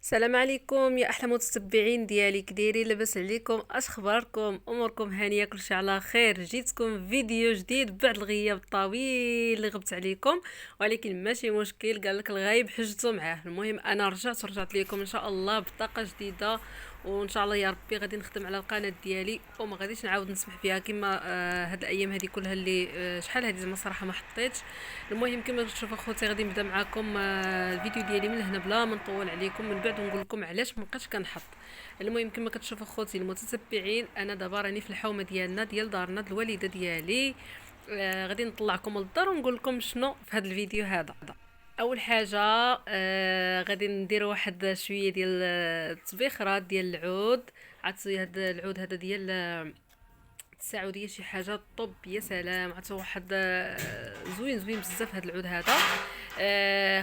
السلام عليكم يا احلى متتبعين ديالي، كديرين؟ لاباس عليكم؟ اش اخباركم؟ اموركم هانيه؟ كلشي على خير؟ جيتكم فيديو جديد بعد الغياب الطويل اللي غبت عليكم، ولكن ماشي مشكل. قال لك الغايب حجته معاه. المهم انا رجعت لكم ان شاء الله بطاقه جديده، وان شاء الله يا ربي غادي نخدم على القناه ديالي وما غاديش نعاود نسمح فيها كما هاد الايام هذه كلها اللي شحال هذه زعما صراحه ما حطيتش. المهم كما تشوفوا اخوتي غادي نبدا معكم الفيديو ديالي من هنا بلا ما نطول عليكم من بعد ونقول لكم علاش مابقيتش كنحط. المهم كما كتشوفوا اخوتي المتتبعين، انا دابا راني في الحومه ديالنا ديال دارنا د الوالده ديالي. غادي نطلعكم للدار ونقول لكم شنو في هذا الفيديو هذا. اول حاجه غادي ندير واحد شويه ديال التبخيرات ديال العود. عرفتي هذا العود هذا ديال السعوديه شي حاجه طب، يا سلام. عرفتي واحد زوين زوين بزاف هذا العود هذا.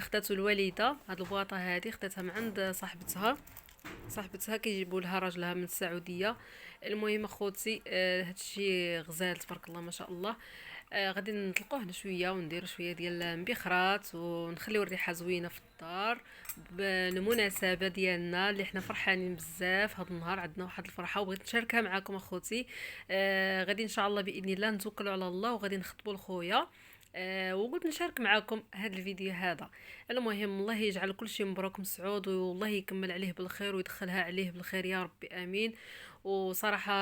خداتو الوالده، هاد البواطه هذه خداتها من عند صاحبتها كيجيبوا لها راجلها من السعوديه. المهم اخوتي هادشي غزال تبارك الله ما شاء الله. غادي نطلقوه هنا شويه ونديروا شويه ديال المبخرات ونخليو الريحه زوينه في الدار بالمناسبه ديالنا اللي حنا فرحانين بزاف. هذا النهار عندنا واحد الفرحه وبغيت نشاركها معكم اخوتي. غادي ان شاء الله باذن الله نتوكلوا على الله وغادي نخطبوا لخويا. وقلت نشارك معكم هذا الفيديو هذا. المهم الله يجعل كل شيء مبروك مسعود، والله يكمل عليه بالخير ويدخلها عليه بالخير يا ربي امين. وصراحه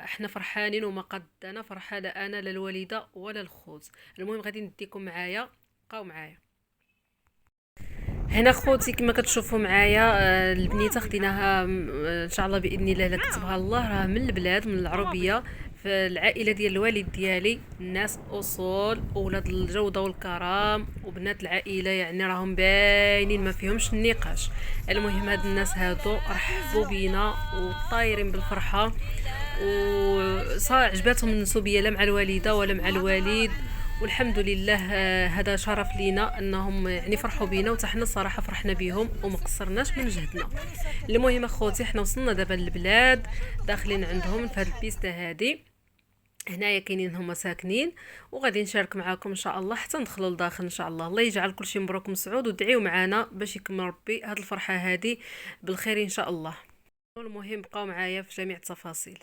احنا فرحانين وما قدنا فرحه لا انا لا الوالده ولا الخوت. المهم غادي نديكم معايا، بقاو معايا. هنا خوتي كما كتشوفوا معايا البنيته خديناها ان شاء الله باذن الله لا كتبها الله، راه من البلاد من العربيه. في العائله ديال الوالد ديالي الناس اصول، اولاد الجوده والكرم، وبنات العائله يعني راهم باينين ما فيهمش النقاش. المهم هاد الناس هادو رحبوا بينا وطايرين بالفرحه، عجباتهم النسوبيه لا مع الوالده ولا مع الوالد. والحمد لله هذا شرف لينا انهم يعني فرحوا بينا، وتا حنا الصراحه فرحنا بيهم وما قصرناش من جهدنا. المهم اخوتي حنا وصلنا دابا للبلاد، داخلين عندهم في هذه البيستا هذه. هنايا كاينين هما ساكنين، وغادي نشارك معاكم ان شاء الله حتى ندخلوا لداخل ان شاء الله. الله يجعل كل شيء مبروك مسعود، ودعيو معنا باش يكمل ربي هذه الفرحه هذه بالخير ان شاء الله. المهم بقاو معايا في جميع التفاصيل.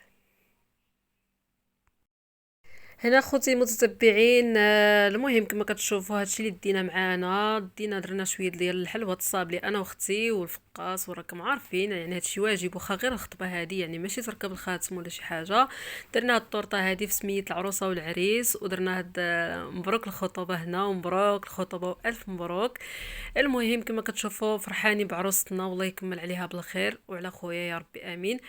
هنا خوتي المتتبعين المهم كما كتشوفوا هادشي اللي دينا معانا، درنا شويه ديال الحلوى الصابلي انا واختي والفقاس، وراكم عارفين يعني هادشي واجب واخا غير الخطبه هادي يعني ماشي تركب الخاتم ولا شي حاجه. درنا هاد الطورطه هادي في سميه العروسه والعريس، ودرنا هاد مبروك الخطوبه هنا ومبروك الخطوبه والف مبروك. المهم كما كتشوفوا فرحانين بعروستنا والله يكمل عليها بالخير وعلى خويا يا ربي امين.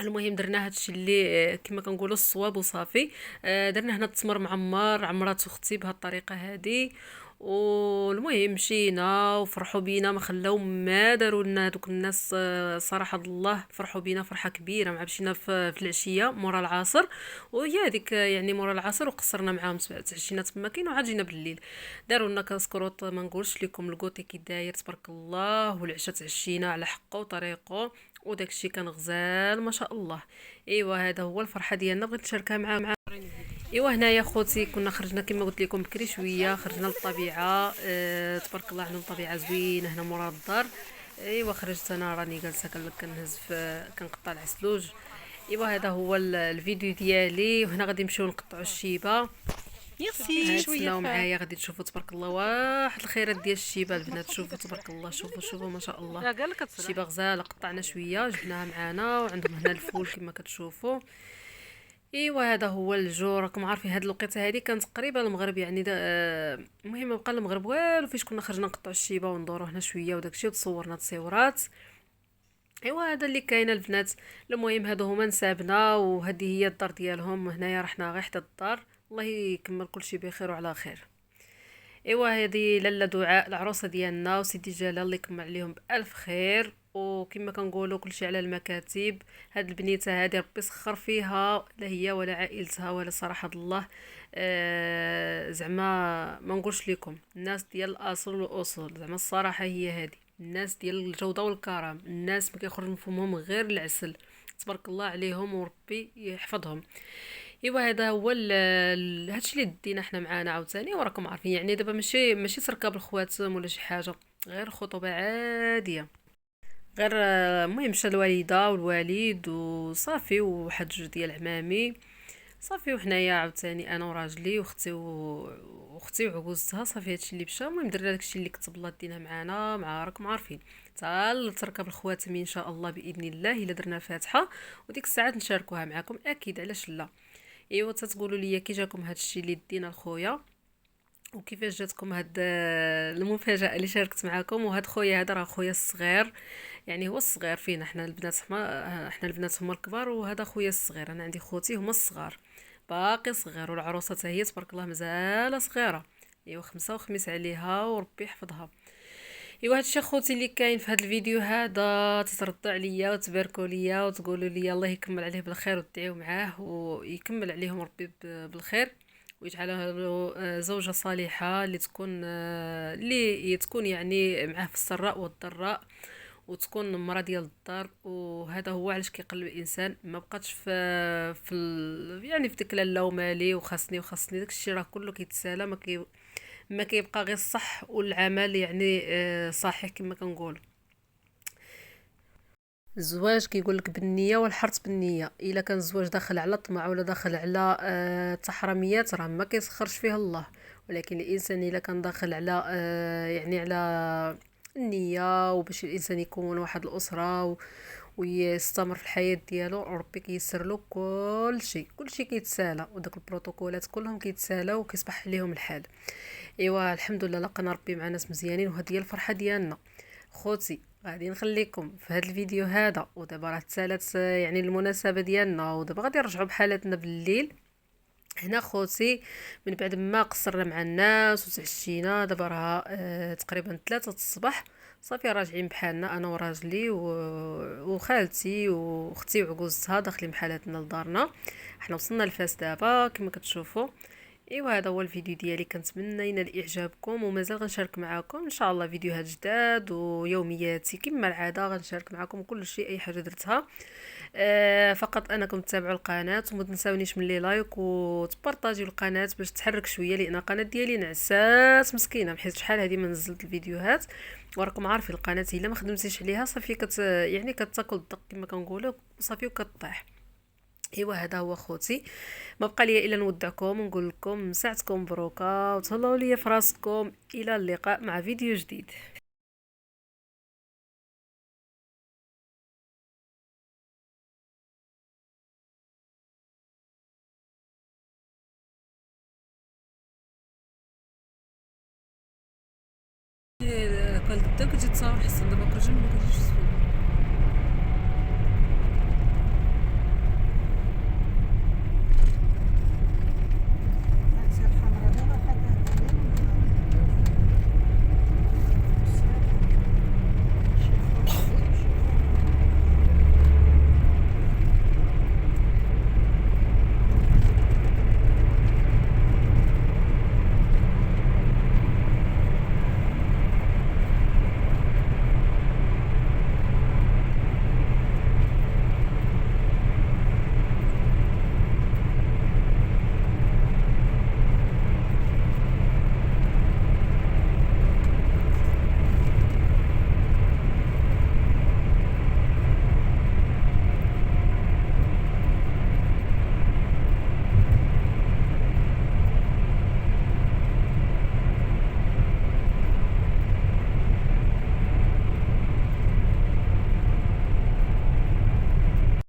المهم درنا هادشي اللي كما كنقولوا الصواب وصافي. درنا هنا التمر معمر عمرات اختي بهاد الطريقه هادي. والمهم مشينا وفرحوا بينا ما خلاو ما داروا لنا دوك الناس. صراحه الله فرحوا بينا فرحه كبيره. مع مشينا في العشيه مورا العصر، وهي هذيك يعني مورا العصر وقصرنا معاهم تعشينا تما كاين وعاد جينا بالليل. داروا لنا كاسكروط ما نقولش لكم الكوتي كي داير تبارك الله، والعشاء تعشينا على حقه وطريقه، وداكشي كان غزال ما شاء الله. ايوا هذا هو الفرحه ديالنا بغيت نشاركها مع. ايوا هنايا خوتي كنا خرجنا كما قلت لكم بكري شويه، خرجنا للطبيعه. تبارك الله عندهم طبيعه زوينه هنا مورا الدار. ايوا خرجت انا راني جالسه كنهز في كنقطع العسلوج. ايوا هذا هو الفيديو ديالي، وهنا غادي نمشيو نقطعوا الشيبه. ميرسي شويه تسناو معايا غادي تشوفوا تبارك الله واحد الخيرات ديال الشيبه البنات. شوفوا تبارك الله، شوفوا ما شاء الله. لا قال لك الشيبه غزاله قطعنا شويه جبناها معانا، وعندهم هنا الفول كما كتشوفوا. ايوا هذا هو الجو. راكم عارفين هاد الوقيته هذه كانت قريبه المغرب يعني المهم بقى المغرب والو فاش كنا خرجنا نقطعوا الشيبه وندورو هنا شويه وداكشي وتصورنا تصويرات. ايوا هذا اللي كاينه البنات. المهم هادو هما نسابنا وهذه هي الدار ديالهم. هنايا رحنا غير حتى الدار. الله يكمل كل شيء بخير وعلى خير. ايوا هذه لاله دعاء العروسه ديالنا وسيدي جلال الله يكمل عليهم بالف خير. وكما كنقولوا كلشي على المكاتب. هاد البنيته هذه ربي يسخر فيها لا هي ولا عائلتها ولا صراحه الله. زعما ما نقولش لكم الناس ديال الاصل والاصول، زعما الصراحه هي هذه الناس ديال الجوده والكرم، الناس ما كيخرج من فمهم غير العسل. تبارك الله عليهم وربي يحفظهم. ايوا هذا هو هادشي اللي دينا حنا معانا عاوتاني. وراكم عارفين يعني دابا ماشي تركب الخواتم ولا شي حاجه، غير خطوبه عاديه. غير المهم مشى الوالده والوالد وصافي وواحد جوج ديال عمامي صافي، وحنايا عاوتاني انا وراجلي واختي وعجوزتها. صافي هادشي اللي مشى. المهم درنا داكشي اللي كتب الله دينا معانا، مع راكم عارفين حتى تركب الخواتم ان شاء الله باذن الله الا درنا الفاتحه، وديك الساعات نشاركوها معكم اكيد، علاش لا. ايوا تتقولوا لي كي جاكم هادشي اللي دينا الخويا، وكيفاش جاتكم هاد المفاجاه اللي شاركت معكم. وهاد خويا هذا راه خويا الصغير، يعني هو الصغير فينا حنا البنات، حنا البنات هما الكبار، وهذا خويا الصغير. انا عندي خوتي هما الصغار، باقي صغير، والعروسه حتى هي تبارك الله مازال صغيره. ايوا خمسة وخميس عليها وربي يحفظها. ايوا هادشي خوتي اللي كاين في هاد الفيديو هذا. تتردوا عليا وتباركوا ليا وتقولوا لي الله يكمل عليه بالخير وتدعيو معاه ويكمل عليهم ربي بالخير، ويجعلها له زوجة صالحة اللي تكون اللي تكون يعني معاه في السراء والضراء، وتكون مرة ديال الدار. وهذا هو علاش كيقلب الانسان، ما بقاتش يعني في ديك لا مالي وخاصني داكشي راه كله كيتسالى. ما كيبقى غير الصح والعمل يعني صحيح كما كنقول. الزواج كيقول لك بالنيه والحرث بالنيه. الا كان الزواج داخل على الطمع ولا داخل على التحرميات راه ما كيسخرش فيه الله. ولكن الانسان الا كان داخل على يعني على النيه، وباش الانسان يكون واحد الاسره ويستمر في الحياه ديالو، ربي كيسر له كل شيء كيتسالى، وداك البروتوكولات كلهم كيتسالاو وكيصبح عليهم الحال. ايوا الحمد لله لقينا ربي مع ناس مزيانين، وهذه هي الفرحه ديالنا. خوتي غادي نخليكم في هذا الفيديو هذا، ودابا راه تسالات يعني المناسبه ديالنا، ودابا غادي نرجعوا بحالتنا بالليل هنا خوتي. من بعد ما قصرنا مع الناس وتعشينا، دابا راه تقريبا 3 الصباح. صافي راجعين بحالنا انا وراجلي وخالتي واختي وعجوزتها داخلين بحالتنا لدارنا. احنا وصلنا لفاس دابا كما كتشوفوا. ايوا هذا هو الفيديو ديالي، كنتمنى ينال اعجابكم، ومازال غنشارك معكم ان شاء الله فيديوهات جداد ويومياتي كما العاده. غنشارك معكم كل شيء، اي حاجه درتها. فقط انكم تتابعوا القناه، وما تنساونيش من لي لايك وتبارطاجيو القناه باش تحرك شويه، لان القناه ديالي نعسات مسكينه، بحيث شحال هذه ما نزلت الفيديوهات. وراكم عارفين القناه الا ما خدمتيش عليها صافي يعني كتاكل الضغط كما كنقولوا، صافي وكطيح. ايوا هذا هو خوتي. ما بقى لي الا نودعكم ونقول لكم ساعتكم مبروكه، وتهلاو ليا في راسكم. الى اللقاء مع فيديو جديد. كان قدام كتجي تصاور حسن، دابا كنجي ما كنجيش.